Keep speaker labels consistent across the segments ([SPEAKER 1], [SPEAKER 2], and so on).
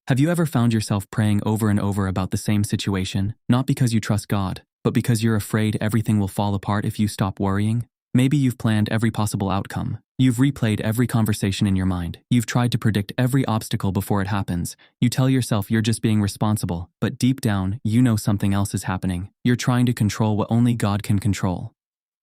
[SPEAKER 1] Have you ever found yourself praying over and over about the same situation, not because you trust God, but because you're afraid everything will fall apart if you stop worrying? Maybe you've planned every possible outcome. You've replayed every conversation in your mind. You've tried to predict every obstacle before it happens. You tell yourself you're just being responsible, but deep down, you know something else is happening. You're trying to control what only God can control.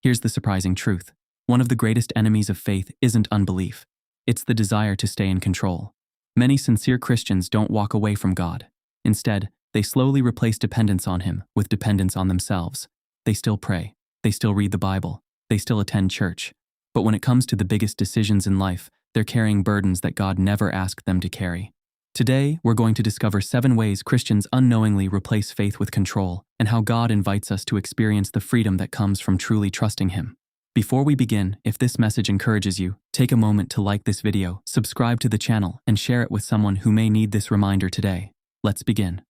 [SPEAKER 1] Here's the surprising truth. One of the greatest enemies of faith isn't unbelief. It's the desire to stay in control. Many sincere Christians don't walk away from God. Instead, they slowly replace dependence on Him with dependence on themselves. They still pray. They still read the Bible. They still attend church. But when it comes to the biggest decisions in life, they're carrying burdens that God never asked them to carry. Today, we're going to discover 7 ways Christians unknowingly replace faith with control, and how God invites us to experience the freedom that comes from truly trusting Him. Before we begin, if this message encourages you, take a moment to like this video, subscribe to the channel, and share it with someone who may need this reminder today. Let's begin.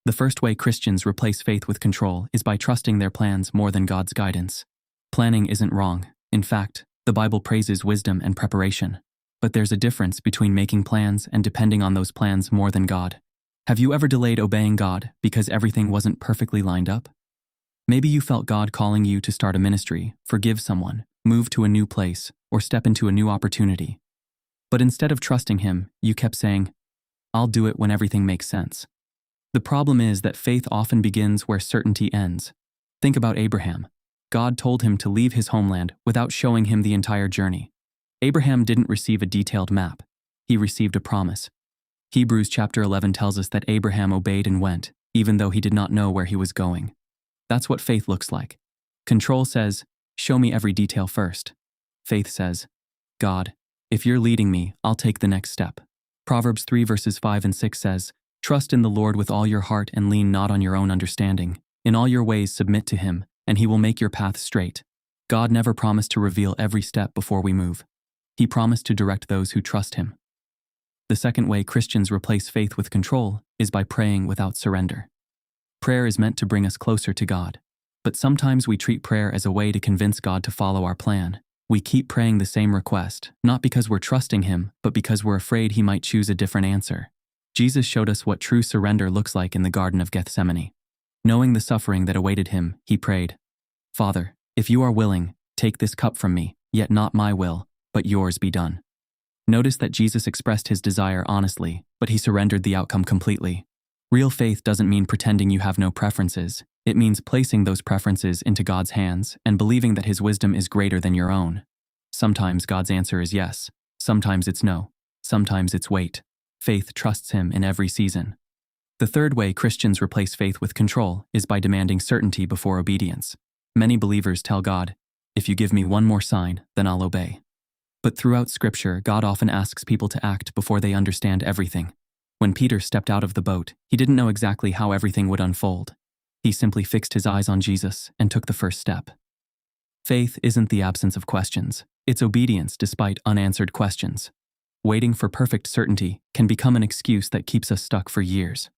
[SPEAKER 1] The first way Christians replace faith with control is by trusting their plans more than God's guidance. Planning isn't wrong. In fact, the Bible praises wisdom and preparation. But there's a difference between making plans and depending on those plans more than God. Have you ever delayed obeying God because everything wasn't perfectly lined up? Maybe you felt God calling you to start a ministry, forgive someone, move to a new place, or step into a new opportunity. But instead of trusting Him, you kept saying, "I'll do it when everything makes sense." The problem is that faith often begins where certainty ends. Think about Abraham. God told him to leave his homeland without showing him the entire journey. Abraham didn't receive a detailed map. He received a promise. Hebrews chapter 11 tells us that Abraham obeyed and went, even though he did not know where he was going. That's what faith looks like. Control says, "Show me every detail first." Faith says, "God, if you're leading me, I'll take the next step." Proverbs 3 verses 5 and 6 says, "Trust in the Lord with all your heart and lean not on your own understanding. In all your ways submit to Him, and He will make your path straight." God never promised to reveal every step before we move. He promised to direct those who trust Him. The second way Christians replace faith with control is by praying without surrender. Prayer is meant to bring us closer to God. But sometimes we treat prayer as a way to convince God to follow our plan. We keep praying the same request, not because we're trusting Him, but because we're afraid He might choose a different answer. Jesus showed us what true surrender looks like in the Garden of Gethsemane. Knowing the suffering that awaited Him, He prayed, "Father, if you are willing, take this cup from me, yet not my will, but yours be done." Notice that Jesus expressed His desire honestly, but He surrendered the outcome completely. Real faith doesn't mean pretending you have no preferences. It means placing those preferences into God's hands and believing that His wisdom is greater than your own. Sometimes God's answer is yes. Sometimes it's no. Sometimes it's wait. Faith trusts Him in every season. The third way Christians replace faith with control is by demanding certainty before obedience. Many believers tell God, "If you give me one more sign, then I'll obey." But throughout Scripture, God often asks people to act before they understand everything. When Peter stepped out of the boat, he didn't know exactly how everything would unfold. He simply fixed his eyes on Jesus and took the first step. Faith isn't the absence of questions. It's obedience despite unanswered questions. Waiting for perfect certainty can become an excuse that keeps us stuck for years.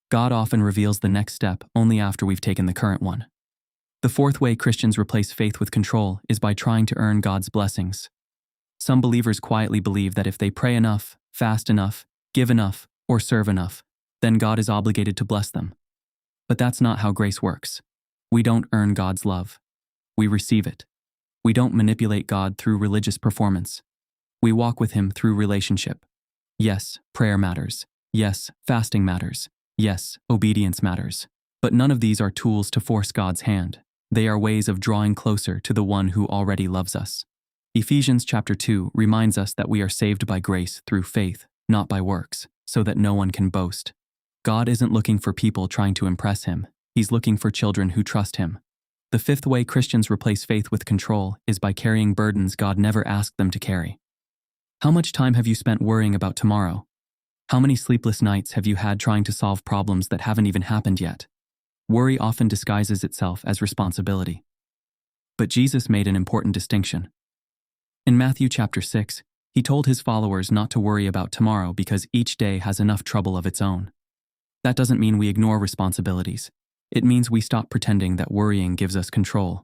[SPEAKER 1] God often reveals the next step only after we've taken the current one. The fourth way Christians replace faith with control is by trying to earn God's blessings. Some believers quietly believe that if they pray enough, fast enough, give enough, or serve enough, then God is obligated to bless them. But that's not how grace works. We don't earn God's love. We receive it. We don't manipulate God through religious performance. We walk with Him through relationship. Yes, prayer matters. Yes, fasting matters. Yes, obedience matters. But none of these are tools to force God's hand. They are ways of drawing closer to the one who already loves us. Ephesians chapter 2 reminds us that we are saved by grace through faith, not by works, so that no one can boast. God isn't looking for people trying to impress Him. He's looking for children who trust Him. The fifth way Christians replace faith with control is by carrying burdens God never asked them to carry. How much time have you spent worrying about tomorrow? How many sleepless nights have you had trying to solve problems that haven't even happened yet? Worry often disguises itself as responsibility. But Jesus made an important distinction. In Matthew chapter 6, He told His followers not to worry about tomorrow because each day has enough trouble of its own. That doesn't mean we ignore responsibilities. It means we stop pretending that worrying gives us control.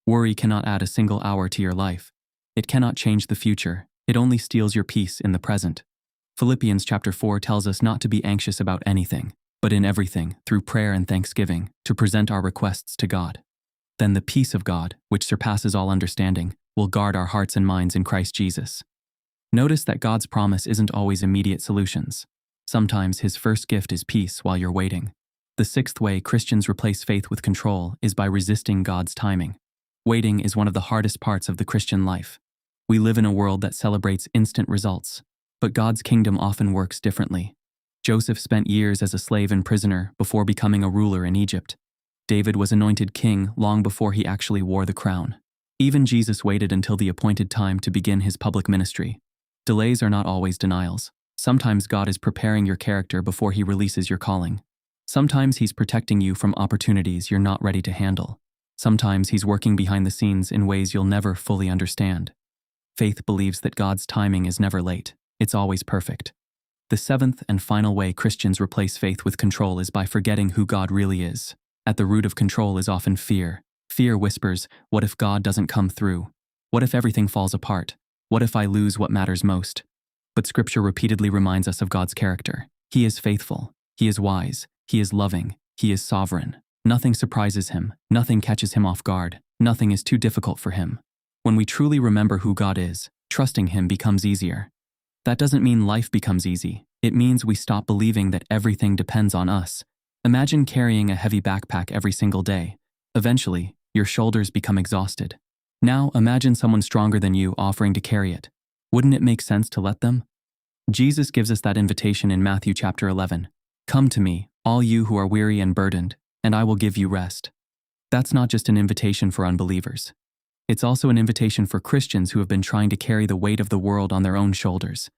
[SPEAKER 1] Worry cannot add a single hour to your life. It cannot change the future. It only steals your peace in the present. Philippians chapter 4 tells us not to be anxious about anything, but in everything, through prayer and thanksgiving, to present our requests to God. Then the peace of God, which surpasses all understanding, will guard our hearts and minds in Christ Jesus. Notice that God's promise isn't always immediate solutions. Sometimes His first gift is peace while you're waiting. The sixth way Christians replace faith with control is by resisting God's timing. Waiting is one of the hardest parts of the Christian life. We live in a world that celebrates instant results, but God's kingdom often works differently. Joseph spent years as a slave and prisoner before becoming a ruler in Egypt. David was anointed king long before he actually wore the crown. Even Jesus waited until the appointed time to begin his public ministry. Delays are not always denials. Sometimes God is preparing your character before He releases your calling. Sometimes He's protecting you from opportunities you're not ready to handle. Sometimes He's working behind the scenes in ways you'll never fully understand. Faith believes that God's timing is never late. It's always perfect. The seventh and final way Christians replace faith with control is by forgetting who God really is. At the root of control is often fear. Fear whispers, what if God doesn't come through? What if everything falls apart? What if I lose what matters most? But Scripture repeatedly reminds us of God's character. He is faithful. He is wise. He is loving. He is sovereign. Nothing surprises Him. Nothing catches Him off guard. Nothing is too difficult for Him. When we truly remember who God is, trusting Him becomes easier. That doesn't mean life becomes easy. It means we stop believing that everything depends on us. Imagine carrying a heavy backpack every single day. Eventually, your shoulders become exhausted. Now imagine someone stronger than you offering to carry it. Wouldn't it make sense to let them? Jesus gives us that invitation in Matthew chapter 11. Come to me, all you who are weary and burdened, and I will give you rest. That's not just an invitation for unbelievers. It's also an invitation for Christians who have been trying to carry the weight of the world on their own shoulders.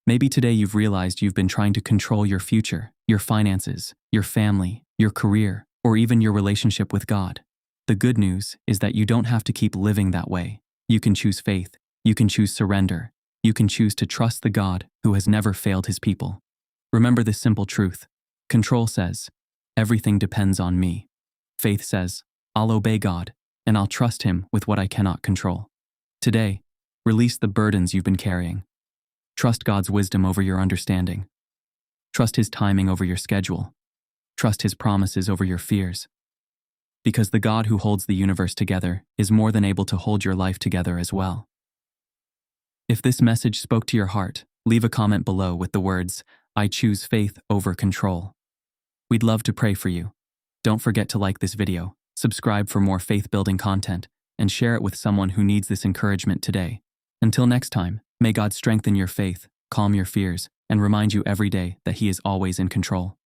[SPEAKER 1] Maybe today you've realized you've been trying to control your future, your finances, your family, your career, or even your relationship with God. The good news is that you don't have to keep living that way. You can choose faith. You can choose surrender. You can choose to trust the God who has never failed His people. Remember this simple truth. Control says, everything depends on me. Faith says, I'll obey God, and I'll trust Him with what I cannot control. Today, release the burdens you've been carrying. Trust God's wisdom over your understanding. Trust His timing over your schedule. Trust His promises over your fears. Because the God who holds the universe together is more than able to hold your life together as well. If this message spoke to your heart, leave a comment below with the words, I choose faith over control. We'd love to pray for you. Don't forget to like this video, subscribe for more faith-building content, and share it with someone who needs this encouragement today. Until next time, may God strengthen your faith, calm your fears, and remind you every day that He is always in control.